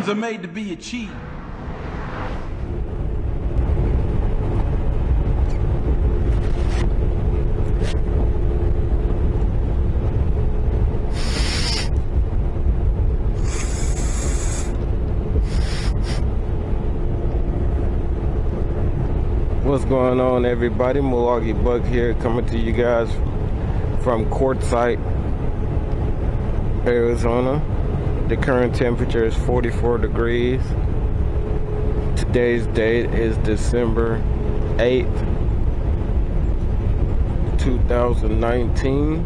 Dreams are made to be achieved. What's going on, everybody? Milwaukee Buck here, coming to you guys from Quartzsite, Arizona. The current temperature is 44 degrees. Today's date is December 8th, 2019.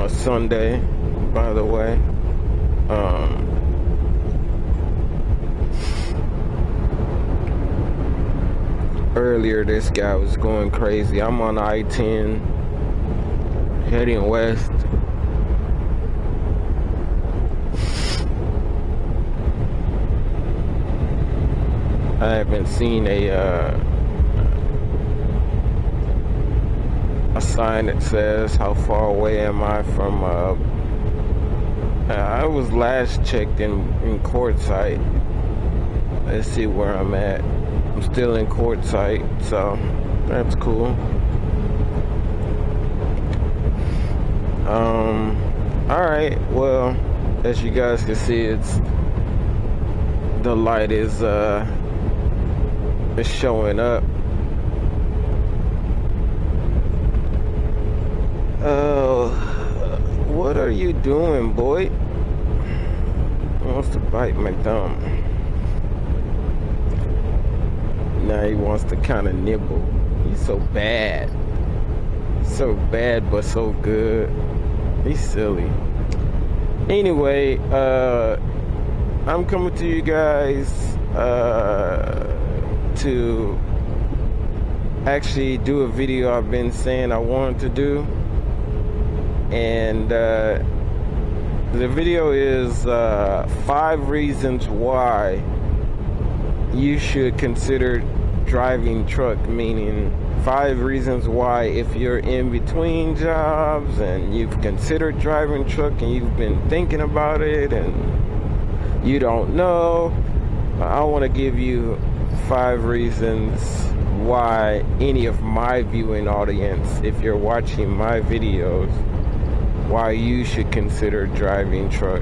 Sunday, by the way. Earlier, this guy was going crazy. I'm on I-10, heading west. I haven't seen a sign that says how far away am I from. I was last checked in Quartzsite. Let's see where I'm at. I'm still in Quartzsite, so that's cool. Alright, well, as you guys can see, the light is showing up. What are you doing, boy? He wants to bite my thumb. Now he wants to kind of nibble. He's so bad. So bad, but so good. He's silly. Anyway, I'm coming to you guys to actually do a video I've been saying I wanted to do. And the video is 5 reasons why you should consider driving truck, meaning 5 reasons why, if you're in between jobs and you've considered driving truck and you've been thinking about it and you don't know, I want to give you 5 reasons why any of my viewing audience, if you're watching my videos, why you should consider driving truck.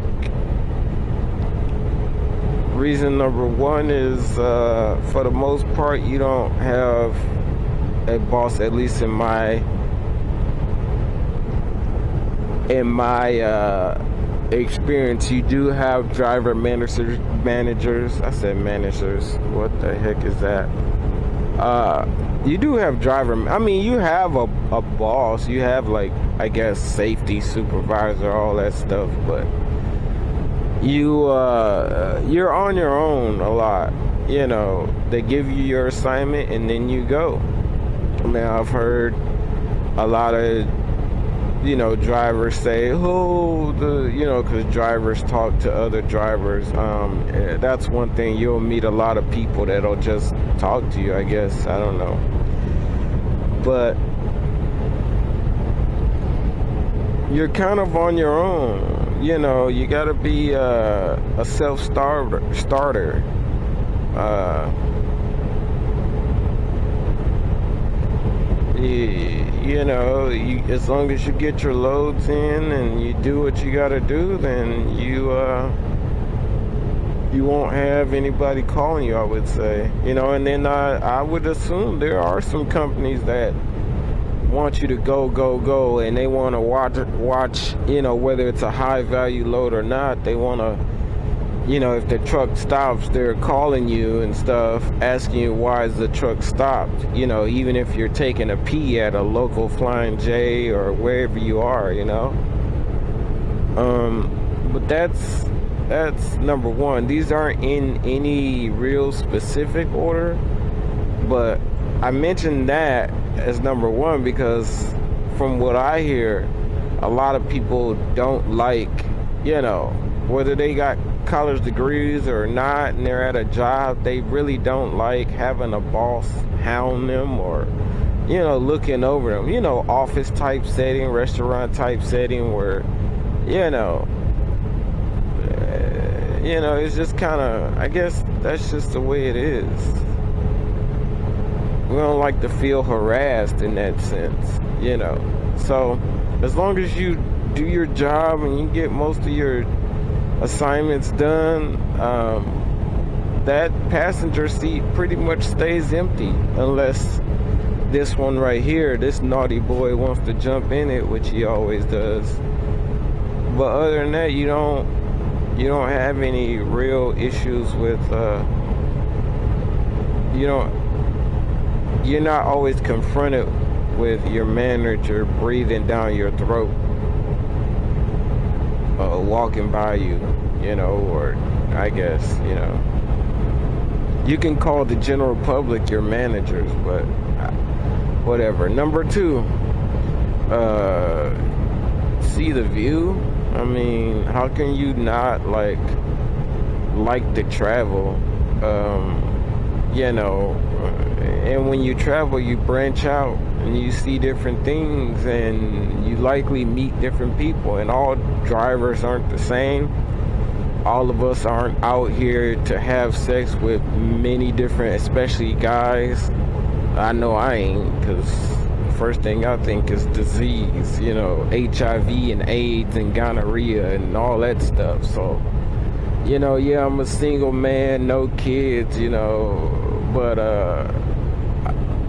Reason number 1 is, for the most part, you don't have a boss, at least in my experience. You do have driver managers. I said managers. What the heck is that? You do have you have a boss. You have, like, I guess, safety supervisor, all that stuff, but you're on your own a lot. You know, they give you your assignment and then you go. Now, I've heard a lot of, drivers say, because drivers talk to other drivers. That's one thing. You'll meet a lot of people that'll just talk to you, I guess. I don't know. But you're kind of on your own. You gotta be a self-starter. As long as you get your loads in and you do what you gotta do, then you won't have anybody calling you, I would say. And then I would assume there are some companies that want you to go, and they want to watch, whether it's a high value load or not. They want to, if the truck stops, they're calling you and stuff, asking you why is the truck stopped, even if you're taking a pee at a local Flying J or wherever you are, but that's number 1. These aren't in any real specific order, but I mentioned that as number 1 because from what I hear, a lot of people don't like, whether they got college degrees or not and they're at a job, they really don't like having a boss hound them or, looking over them, office type setting, restaurant type setting where, you know, it's just kind of, I guess that's just the way it is. We don't like to feel harassed in that sense, you know. So as long as you do your job and you get most of your assignments done, that passenger seat pretty much stays empty unless this one right here, this naughty boy, wants to jump in it, which he always does. But other than that, you don't have any real issues with you're not always confronted with your manager breathing down your throat, walking by you, you know, or I guess, you know, you can call the general public your managers, but whatever. Number 2, see the view. I mean, how can you not like to travel? You know, and when you travel, you branch out and you see different things, and you likely meet different people. And all drivers aren't the same. All of us aren't out here to have sex with many different, especially guys. I know I ain't, because first thing I think is disease, you know, HIV and AIDS and gonorrhea and all that stuff. So, you know, yeah, I'm a single man, no kids, you know, but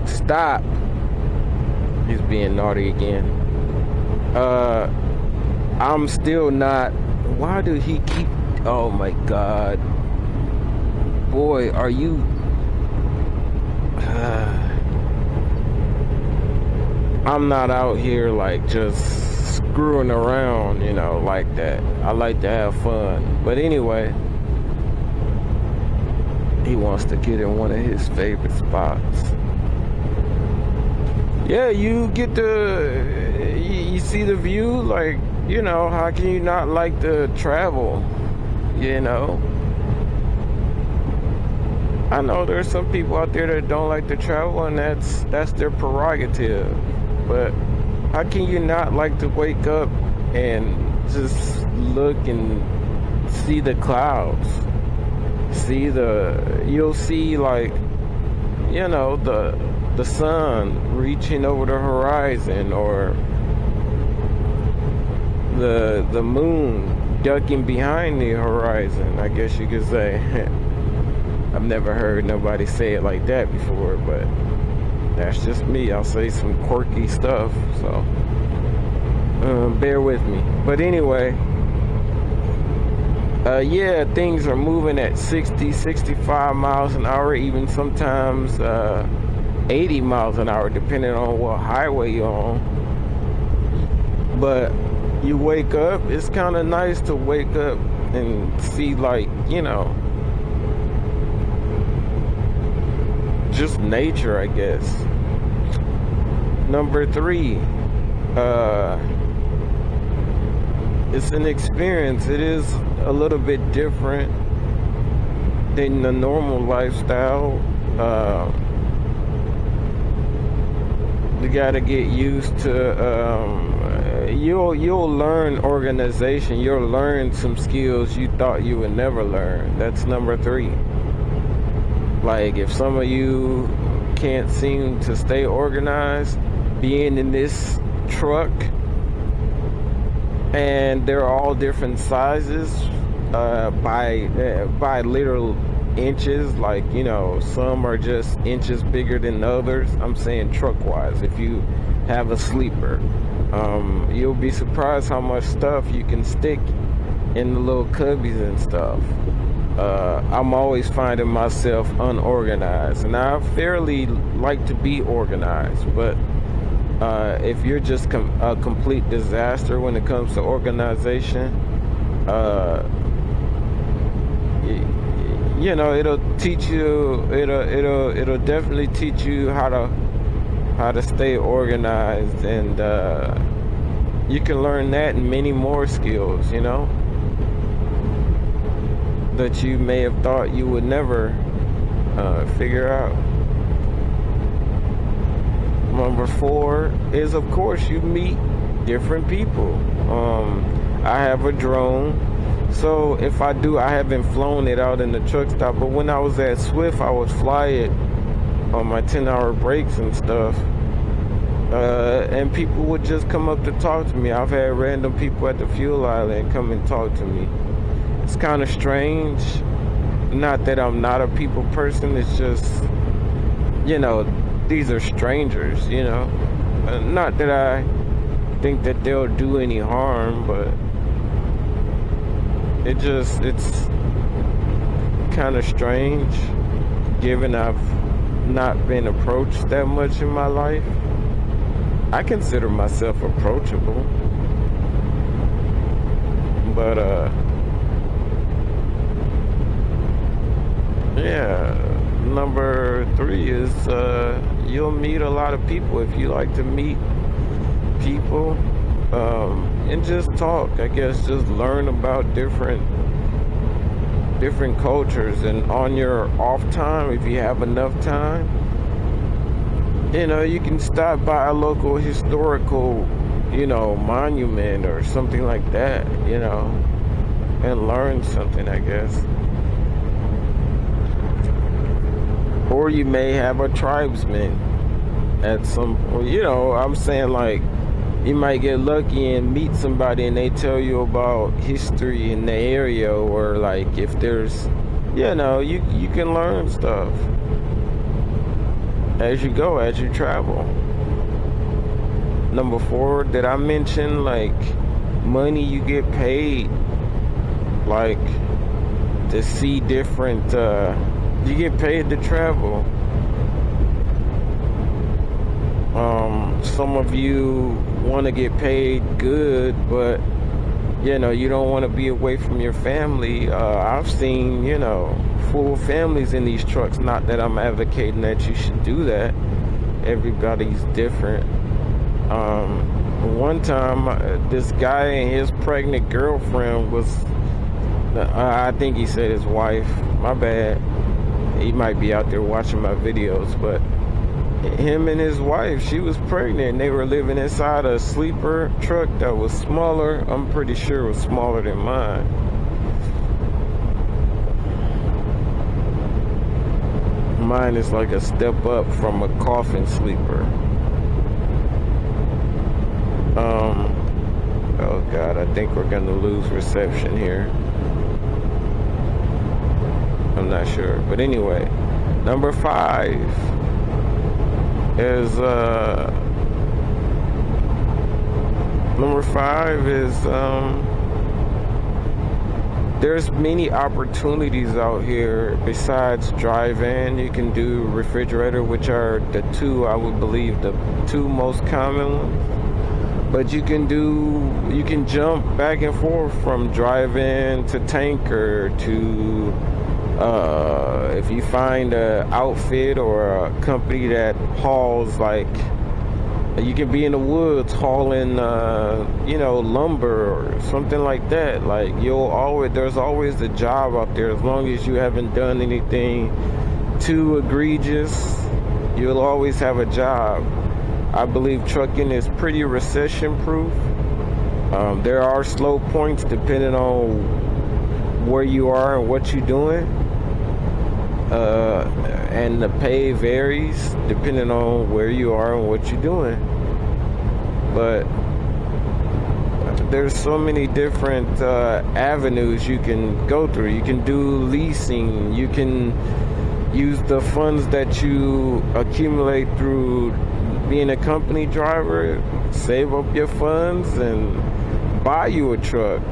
stop. He's being naughty again. I'm still not. Why do he keep? Oh my God, boy, are you? I'm not out here like just screwing around, you know, like that. I like to have fun. But anyway, he wants to get in one of his favorite spots. Yeah, you get you see the view, like, you know, how can you not like to travel, you know? I know there's some people out there that don't like to travel, and that's their prerogative. But how can you not like to wake up and just look and see the clouds? You'll see, like, you know, the sun reaching over the horizon, or the moon ducking behind the horizon, I guess you could say. I've never heard nobody say it like that before, but that's just me. I'll say some quirky stuff, so bear with me. But anyway, yeah, things are moving at 60, 65 miles an hour, even sometimes 80 miles an hour, depending on what highway you're on. But you wake up, it's kind of nice to wake up and see, like, you know, just nature, I guess. Number 3, it's an experience. It is a little bit different than the normal lifestyle. You gotta get used to, you'll learn organization. You'll learn some skills you thought you would never learn. That's number 3. Like, if some of you can't seem to stay organized, being in this truck, and they're all different sizes, by literal inches, like, you know, some are just inches bigger than others. I'm saying truck wise. If you have a sleeper, you'll be surprised how much stuff you can stick in the little cubbies and stuff. I'm always finding myself unorganized, and I fairly like to be organized, but if you're just a complete disaster when it comes to organization, you know, it'll teach you, it'll definitely teach you how to stay organized, and you can learn that and many more skills, you know, that you may have thought you would never figure out. Number 4 is, of course, you meet different people. I have a drone, So if I do, I haven't flown it out in the truck stop. But when I was at Swift, I would fly it on my 10-hour breaks and stuff. And people would just come up to talk to me. I've had random people at the fuel island come and talk to me. It's kind of strange. Not that I'm not a people person. It's just, these are strangers, Not that I think that they'll do any harm, but it's kind of strange given I've not been approached that much in my life. I consider myself approachable, but yeah, number 3 is you'll meet a lot of people if you like to meet people, and just talk. I guess just learn about different cultures, and on your off time, if you have enough time, you can stop by a local historical, monument or something like that, and learn something, I guess. Or you may have a tribesman at some point, I'm saying, like, you might get lucky and meet somebody and they tell you about history in the area, or like if there's, you can learn stuff as you go, as you travel. Number 4, did I mention like money you get paid, like to see different, you get paid to travel. Some of you want to get paid good, but you don't want to be away from your family. I've seen full families in these trucks. Not that I'm advocating that you should do that. Everybody's different. One time this guy and his pregnant girlfriend was, I think he said his wife, my bad, he might be out there watching my videos, but him and his wife, she was pregnant, and they were living inside a sleeper truck that was smaller. I'm pretty sure it was smaller than mine. Mine is like a step up from a coffin sleeper. Oh God, I think we're gonna lose reception here. I'm not sure, but anyway, number 5 is there's many opportunities out here besides drive-in. You can do refrigerator, which are the 2, I would believe, the 2 most common ones. But you can jump back and forth from drive-in to tanker to if you find an outfit or a company that hauls, like, you can be in the woods hauling lumber or something like that. Like, there's always a job out there. As long as you haven't done anything too egregious, you'll always have a job. I believe trucking is pretty recession proof. There are slow points depending on where you are and what you're doing, and the pay varies depending on where you are and what you're doing. But there's so many different avenues you can go through. You can do leasing. You can use the funds that you accumulate through being a company driver, save up your funds and buy you a truck,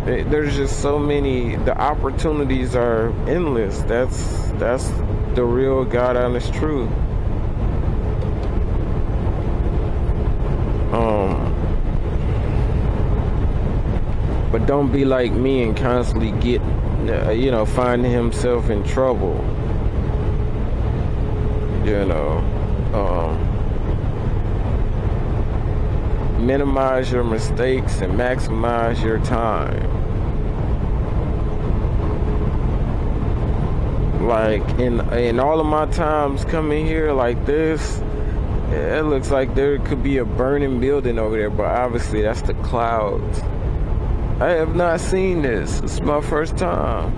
there's just so many. The opportunities are endless. That's the real God honest truth. But don't be like me and constantly get finding himself in trouble. Minimize your mistakes and maximize your time. Like in all of my times coming here like this, It looks like there could be a burning building over there, but obviously that's the clouds. I have not seen this. It's my first time.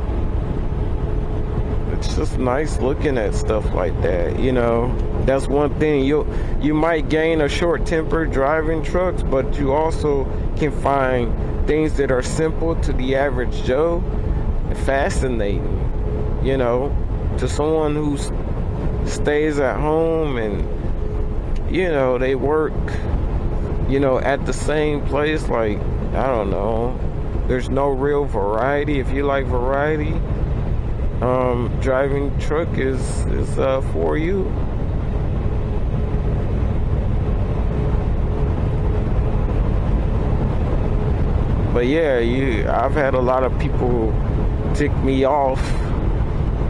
It's just nice looking at stuff like that, you know. That's one thing. You might gain a short temper driving trucks, but you also can find things that are simple to the average Joe, fascinating, you know, to someone who stays at home and, you know, they work, you know, at the same place. Like, I don't know, there's no real variety. If you like variety, driving truck is for you. But yeah, I've had a lot of people tick me off,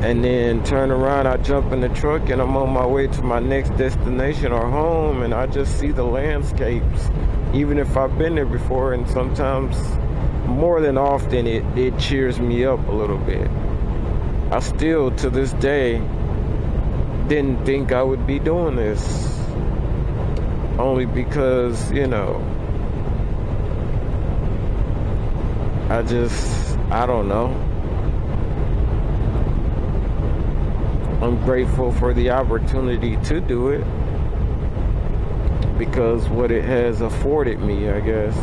and then turn around, I jump in the truck and I'm on my way to my next destination or home, and I just see the landscapes, even if I've been there before. And sometimes, more than often, it cheers me up a little bit. I still, to this day, didn't think I would be doing this, only because, you know, I don't know. I'm grateful for the opportunity to do it, because what it has afforded me, I guess.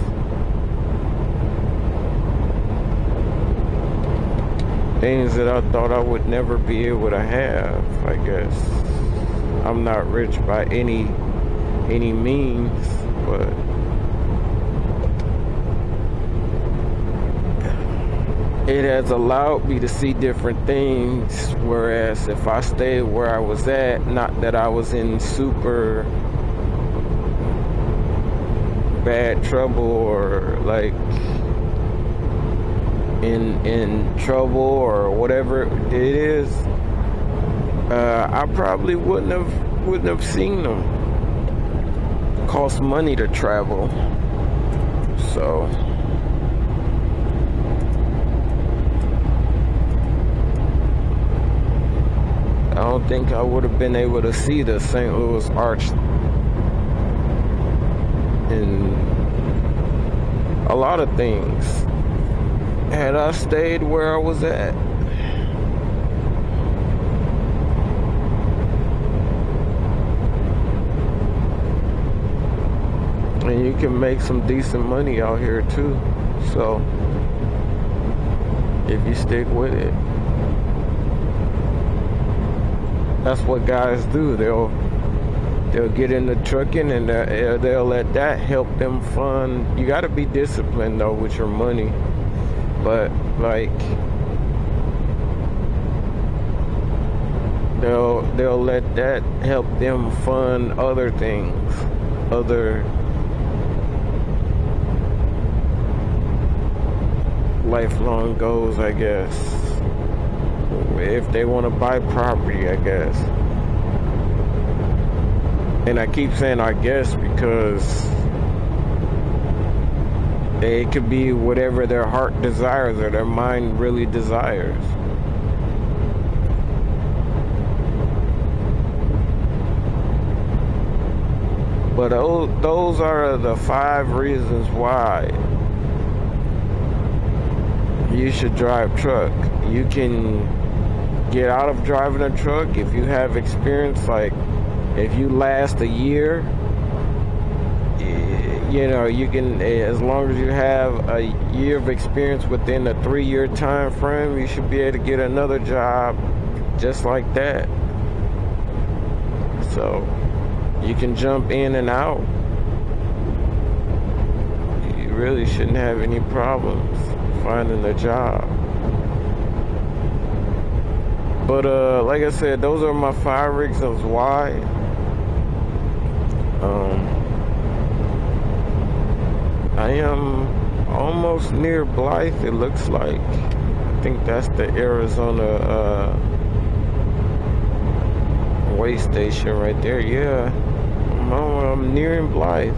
Things that I thought I would never be able to have, I guess. I'm not rich by any means, but it has allowed me to see different things. Whereas if I stayed where I was at, not that I was in super bad trouble or like in trouble or whatever it is, I probably wouldn't have seen them. It costs money to travel, so I don't think I would have been able to see the St. Louis Arch and a lot of things had I stayed where I was at. And you can make some decent money out here too, so if you stick with it. That's what guys do. They'll get into trucking, and they'll let that help them fund. You got to be disciplined though with your money, but like they'll let that help them fund other things, other lifelong goals, I guess. If they want to buy property, I guess. And I keep saying I guess because it could be whatever their heart desires or their mind really desires. But those are the 5 reasons why you should drive truck. You can get out of driving a truck if you have experience. Like if you last a year, you know, you can, as long as you have a year of experience within a 3-year time frame, you should be able to get another job just like that. So you can jump in and out. You really shouldn't have any problems finding a job. But like I said, those are my 5 reasons why. I am almost near Blythe, it looks like. I think that's the Arizona way station right there. Yeah, I'm nearing Blythe.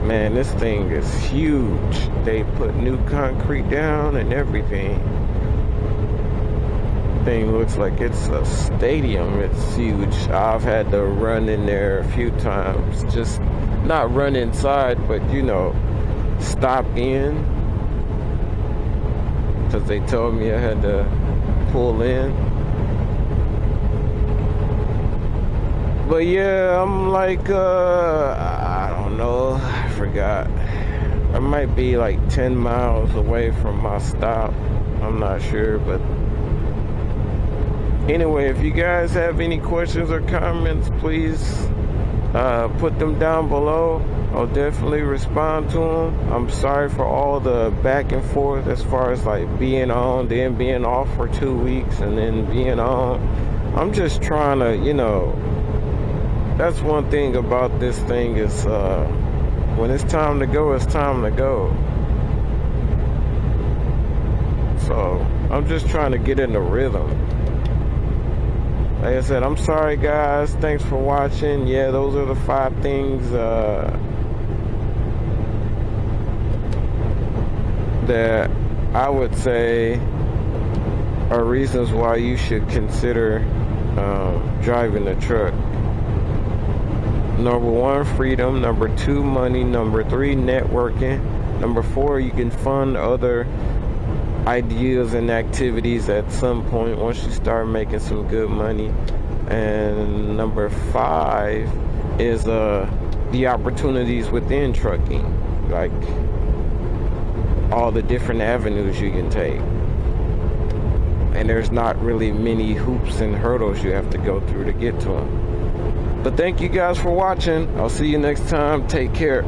Man, this thing is huge. They put new concrete down and everything. thing looks like it's a stadium. It's huge. I've had to run in there a few times. Just not run inside, but you know, stop in. Because they told me I had to pull in. But yeah, I'm like, I don't know. I forgot. I might be like 10 miles away from my stop. I'm not sure, but anyway, if you guys have any questions or comments, please put them down below. I'll definitely respond to them. I'm sorry for all the back and forth as far as like being on, then being off for 2 weeks, and then being on. I'm just trying to, you know, that's one thing about this thing is when it's time to go, it's time to go. So I'm just trying to get in the rhythm. Like I said, I'm sorry guys, thanks for watching. Yeah, those are the 5 things that I would say are reasons why you should consider driving a truck. Number 1, freedom. Number 2, money. Number 3, networking. Number 4, you can fund other ideas and activities at some point once you start making some good money. And number 5 is the opportunities within trucking, like all the different avenues you can take. And there's not really many hoops and hurdles you have to go through to get to them. But thank you guys for watching. I'll see you next time. Take care.